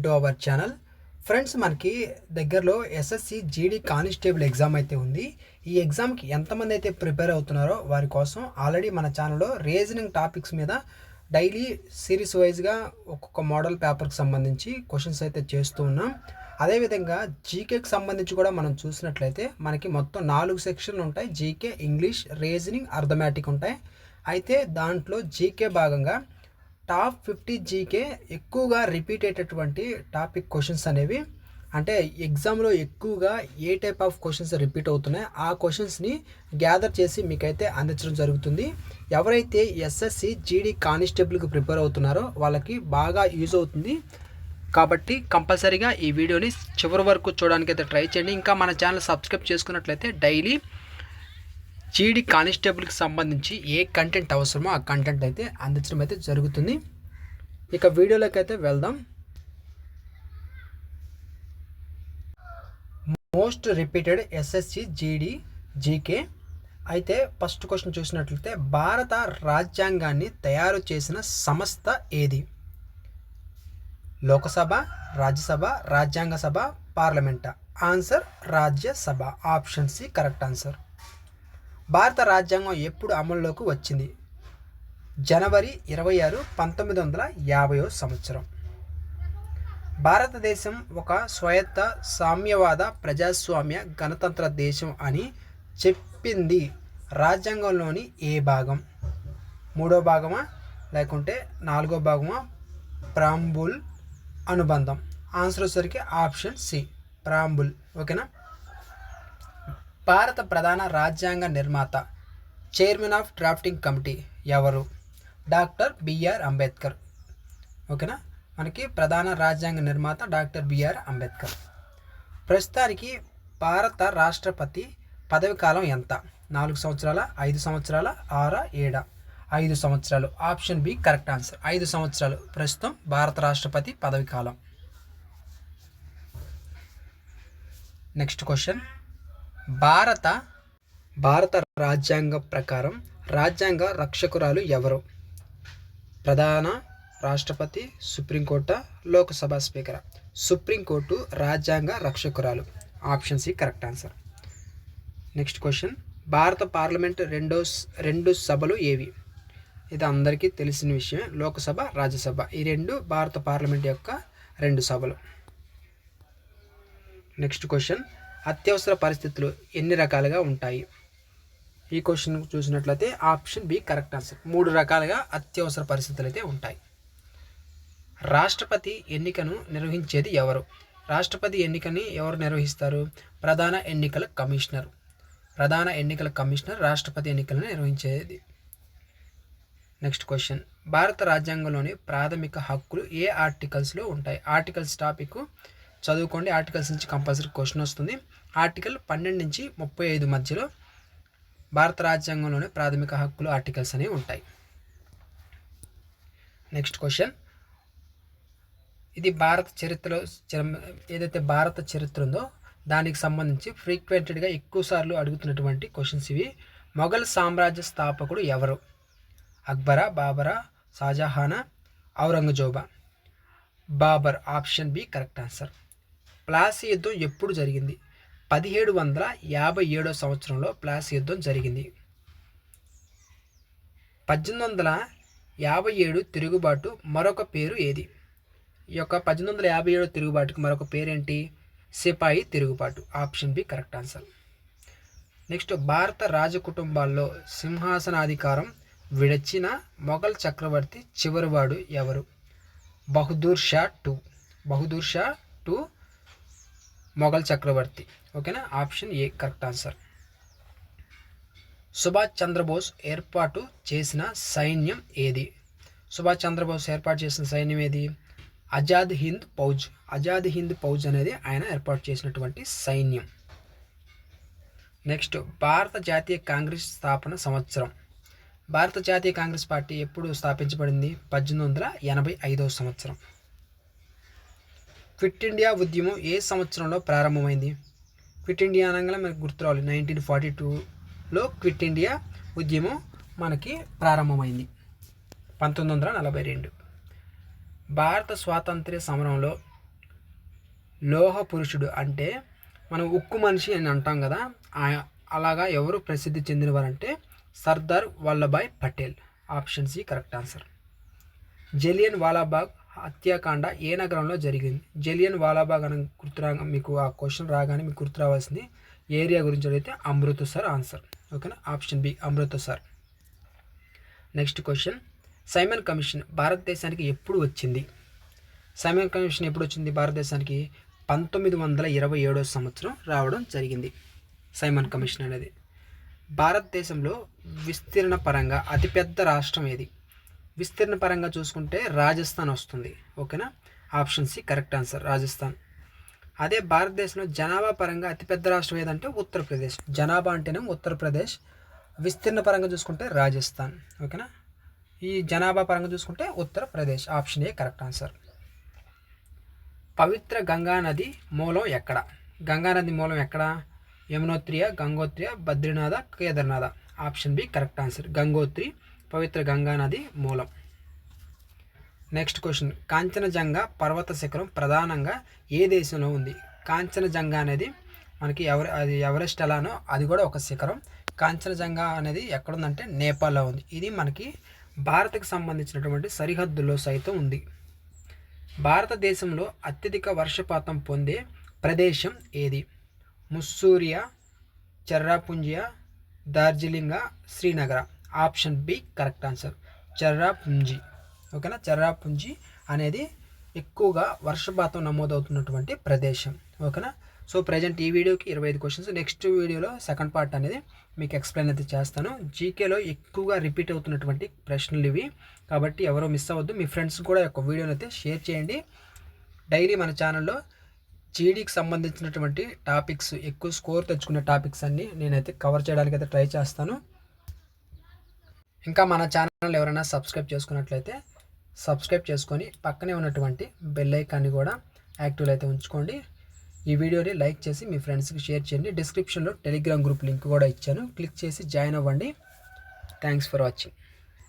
To our channel. Friends, మనకి దగ్గరలో SSC GD constable exam అయితే ఉంది. ఈ ఎగ్జామ్కి ఎంతమంది అయితే ప్రిపేర్ అవుతున్నారో వారి కోసం ఆల్రెడీ మన ఛానల్లో రీజనింగ్ టాపిక్స్ మీద డైలీ సిరీస్ వైజ్గా ఒక్కొక్క మోడల్ పేపర్కి సంబంధించి క్వశ్చన్స్ అయితే చేస్తూ ఉన్నాం. అదేవిధంగా జీకేకి సంబంధించి కూడా మనం చూసినట్లయితే మనకి మొత్తం 4 సెక్షన్లు ఉంటాయి. జీకే, ఇంగ్లీష్, రీజనింగ్, అర్థమెటిక్ ఉంటాయి. అయితే దాంట్లో జీకే భాగంగా టాప్ 50 జీకే ఎక్కువగా రిపీట్ అయ్యేటటువంటి టాపిక్ క్వశ్చన్స్ అనేవి, అంటే ఎగ్జామ్లో ఎక్కువగా ఏ టైప్ ఆఫ్ క్వశ్చన్స్ రిపీట్ అవుతున్నాయి ఆ క్వశ్చన్స్ని గ్యాదర్ చేసి మీకైతే అందించడం జరుగుతుంది. ఎవరైతే ఎస్ఎస్సి జీడీ కానిస్టేబుల్కి ప్రిపేర్ అవుతున్నారో వాళ్ళకి బాగా యూజ్ అవుతుంది. కాబట్టి కంపల్సరీగా ఈ వీడియోని చివరి వరకు చూడడానికైతే ట్రై చేయండి. ఇంకా మన ఛానల్ సబ్స్క్రైబ్ చేసుకున్నట్లయితే డైలీ జీడీ కానిస్టేబుల్కి సంబంధించి ఏ కంటెంట్ అవసరమో ఆ కంటెంట్ అయితే అందించడం అయితే జరుగుతుంది. ఇక వీడియోలోకి అయితే వెళ్దాం. Most repeated SSC GD GK అయితే ఫస్ట్ క్వశ్చన్ చూసినట్లయితే భారత రాజ్యాంగాన్ని తయారు చేసిన సంస్థ ఏది? లోకసభ, రాజ్యసభ, రాజ్యాంగ సభ, పార్లమెంటా? Answer Rajya Sabha. Option C correct answer. భారత రాజ్యాంగం ఎప్పుడు అమల్లోకి వచ్చింది? జనవరి 26, 1950 సంవత్సరం. భారతదేశం ఒక స్వాయత్త సామ్యవాద ప్రజాస్వామ్య గణతంత్ర దేశం అని చెప్పింది రాజ్యాంగంలోని ఏ భాగం? 3వ భాగమా లేకుంటే 4వ భాగమా? ప్రాంబుల్ అనుబంధం. ఆన్సర్ వచ్చేసరికి ఆప్షన్ సి ప్రాంబుల్. ఓకేనా. భారత ప్రధాన రాజ్యాంగ నిర్మాత, చైర్మన్ ఆఫ్ డ్రాఫ్టింగ్ కమిటీ ఎవరు? Doctor BR Ambedkar. ఓకేనా. మనకి ప్రధాన రాజ్యాంగ నిర్మాత డాక్టర్ బిఆర్ అంబేద్కర్. ప్రస్తుతానికి భారత రాష్ట్రపతి పదవి కాలం ఎంత? 4 సంవత్సరాల, 5 సంవత్సరాల, 6, 7? 5 సంవత్సరాలు. Option B correct answer. 5 సంవత్సరాలు ప్రస్తుతం భారత రాష్ట్రపతి పదవి కాలం. Next question. భారత రాజ్యాంగ ప్రకారం రాజ్యాంగ రక్షకురాలు ఎవరు? ప్రధాన రాష్ట్రపతి, సుప్రీంకోర్టు, లోక్సభ స్పీకర్? సుప్రీంకోర్టు రాజ్యాంగ రక్షకురాలు. Option C correct answer. Next question. భారత పార్లమెంట్ రెండు సభలు ఏవి? ఇది అందరికీ తెలిసిన విషయమే. లోక్సభ, రాజ్యసభ ఈ రెండు భారత పార్లమెంట్ యొక్క 2 సభలు. Next question. అత్యవసర పరిస్థితులు ఎన్ని రకాలుగా ఉంటాయి? ఈ క్వశ్చన్ చూసినట్లయితే ఆప్షన్ బి కరెక్ట్ ఆన్సర్. 3 రకాలుగా అత్యవసర పరిస్థితులు అయితే ఉంటాయి. రాష్ట్రపతి ఎన్నికను నిర్వహించేది ఎవరు? రాష్ట్రపతి ఎన్నికని ఎవరు నిర్వహిస్తారు? ప్రధాన ఎన్నికల కమిషనర్. ప్రధాన ఎన్నికల కమిషనర్ రాష్ట్రపతి ఎన్నికలను నిర్వహించేది. Next question. భారత రాజ్యాంగంలోని ప్రాథమిక హక్కులు ఏ ఆర్టికల్స్లో ఉంటాయి? ఆర్టికల్స్ టాపిక్ చదువుకోండి. ఆర్టికల్స్ నుంచి కంపల్సరీ క్వశ్చన్ వస్తుంది. ఆర్టికల్ 12 నుంచి 35 మధ్యలో భారత రాజ్యాంగంలోని ప్రాథమిక హక్కులు ఆర్టికల్స్ అనేవి ఉంటాయి. Next question. ఇది భారత చరిత్రలో ఏదైతే భారత చరిత్ర ఉందో దానికి సంబంధించి ఫ్రీక్వెంటెడ్గా ఎక్కువసార్లు అడుగుతున్నటువంటి క్వశ్చన్స్ ఇవి. మొఘల్ సామ్రాజ్య స్థాపకుడు ఎవరు? అక్బరా, బాబరా, షాజహానా, ఔరంగజేబా? Babur. Option B correct answer. Plassey యుద్ధం ఎప్పుడు జరిగింది? 1757 సంవత్సరంలో ప్లాసీ యుద్ధం జరిగింది. 1857 తిరుగుబాటు మరొక పేరు ఏది? ఈ యొక్క 1857 తిరుగుబాటుకు మరొక పేరేంటి? సిపాయి తిరుగుబాటు. Option B correct answer. Next. భారత రాజకుటుంబాల్లో సింహాసనాధికారం విడచిన మొఘల్ చక్రవర్తి చివరివాడు ఎవరు? బహదూర్ షా టూ మొఘల్ చక్రవర్తి. ఓకేనా. Option A correct answer. Subhash Chandrabose ఏర్పాటు చేసిన సైన్యం ఏది? సుభాష్ చంద్రబోస్ ఏర్పాటు చేసిన సైన్యం ఏది? ఆజాద్ హింద్ ఫౌజ్. ఆజాద్ హింద్ ఫౌజ్ అనేది ఆయన ఏర్పాటు చేసినటువంటి సైన్యం. నెక్స్ట్. భారత జాతీయ కాంగ్రెస్ స్థాపన సంవత్సరం. భారత జాతీయ కాంగ్రెస్ పార్టీ ఎప్పుడు స్థాపించబడింది? 1885 సంవత్సరం. క్విట్ ఇండియా ఉద్యమం ఏ సంవత్సరంలో ప్రారంభమైంది? క్విట్ ఇండియా అనగానే మనకు గుర్తురావాలి. 1942లో క్విట్ ఇండియా ఉద్యమం మనకి ప్రారంభమైంది. 1942. భారత స్వాతంత్ర్య సమరంలో లోహ పురుషుడు అంటే మనం ఉక్కు మనిషి అని అంటాం కదా, అలాగా ఎవరు ప్రసిద్ధి చెందినవారంటే Sardar Vallabhbhai Patel. Option C correct answer. Jallian Walabagh హత్యాకాండ ఏ నగరంలో జరిగింది? జలియన్ వాలాబాగ్ అని మీకు ఆ క్వశ్చన్ రాగానే మీకు గుర్తు రావాల్సింది ఏరియా గురించి అడిగితే అమృత్సర్ ఆన్సర్. ఓకేనా, option B Amritsar. Next question, Simon commission భారతదేశానికి ఎప్పుడు వచ్చింది? సైమన్ కమిషన్ ఎప్పుడు వచ్చింది భారతదేశానికి? 1927 సంవత్సరం రావడం జరిగింది సైమన్ కమిషన్ అనేది. భారతదేశంలో విస్తీర్ణ పరంగా అతిపెద్ద రాష్ట్రం ఏది? విస్తీర్ణ పరంగా చూసుకుంటే రాజస్థాన్ వస్తుంది. ఓకేనా, option C correct answer, Rajasthan. అదే భారతదేశంలో జనాభా పరంగా అతిపెద్ద రాష్ట్రం ఏదంటే ఉత్తరప్రదేశ్. జనాభా అంటేనే ఉత్తరప్రదేశ్, విస్తీర్ణ పరంగా చూసుకుంటే రాజస్థాన్. ఓకేనా, ఈ జనాభా పరంగా చూసుకుంటే Uttar Pradesh. Option A correct answer. పవిత్ర గంగా నది మూలం ఎక్కడ? గంగా నది మూలం ఎక్కడ? యమునోత్రియ, గంగోత్రియ, బద్రీనాథ, కేదార్నాథ. Option B correct answer, Gangotri పవిత్ర గంగా నది మూలం. నెక్స్ట్ క్వశ్చన్, కాంచనజంగా పర్వత శిఖరం ప్రధానంగా ఏ దేశంలో ఉంది? కాంచనజంగా అనేది మనకి అది ఎవరెస్ట్ ఎలానో అది కూడా ఒక శిఖరం. కాంచనజంగా అనేది ఎక్కడుందంటే నేపాల్లో ఉంది. ఇది మనకి భారత్కి సంబంధించినటువంటి సరిహద్దుల్లో సైతం ఉంది. భారతదేశంలో అత్యధిక వర్షపాతం పొందే ప్రదేశం ఏది? ముస్సూరియా, చెర్రాపుంజియా, డార్జిలింగా, శ్రీనగర. Option B correct answer, Cherrapunji. ఓకేనా, చెర్రాపుంజి అనేది ఎక్కువగా వర్షపాతం నమోదవుతున్నటువంటి ప్రదేశం. ఓకేనా, సో ప్రజెంట్ ఈ వీడియోకి 25 క్వశ్చన్స్. నెక్స్ట్ వీడియోలో సెకండ్ పార్ట్ అనేది మీకు ఎక్స్ప్లెయిన్ అయితే చేస్తాను. జీకేలో ఎక్కువగా రిపీట్ అవుతున్నటువంటి ప్రశ్నలు ఇవి, కాబట్టి ఎవరో మిస్ అవ్వద్దు. మీ ఫ్రెండ్స్ కూడా ఒక వీడియోని అయితే షేర్ చేయండి. డైలీ మన ఛానల్లో జీడీకి సంబంధించినటువంటి టాపిక్స్, ఎక్కువ స్కోర్ తెచ్చుకునే టాపిక్స్ అన్నీ నేనైతే కవర్ చేయడానికి అయితే ట్రై చేస్తాను. ఇంకా మన ఛానల్ ఎవరైనా సబ్స్క్రైబ్ చేసుకున్నట్లయితే సబ్స్క్రైబ్ చేసుకొని పక్కనే ఉన్నటువంటి బెల్ ఐకాన్ని కూడా యాక్టివ్లో అయితే ఉంచుకోండి. ఈ వీడియోని లైక్ చేసి మీ ఫ్రెండ్స్కి షేర్ చేయండి. డిస్క్రిప్షన్లో టెలిగ్రామ్ గ్రూప్ లింక్ కూడా ఇచ్చాను, క్లిక్ చేసి జాయిన్ అవ్వండి. Thanks for watching.